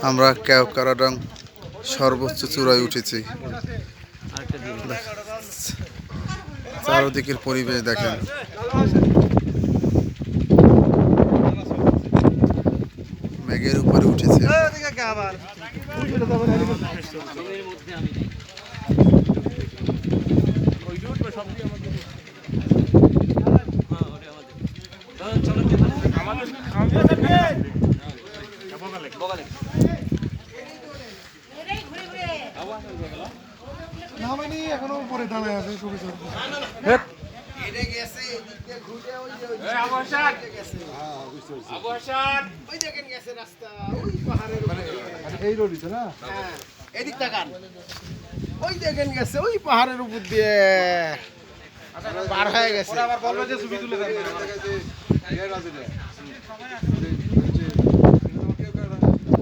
আমরা কেওক্রাডাং সর্বোচ্চ চূড়ায় উঠেছি। চারদিকের পরিবেশ দেখেন। মেঘের উপরে উঠেছে। এখনো উপরে দাঁড়ায় আছে ছবি এই রোডিতে না এদিক তাকান, ওই দেখেন গেছে ওই পাহাড়ের উপর দিয়ে পার হয়ে গেছে। আবার বলবে যে ছবি তুলে দেন।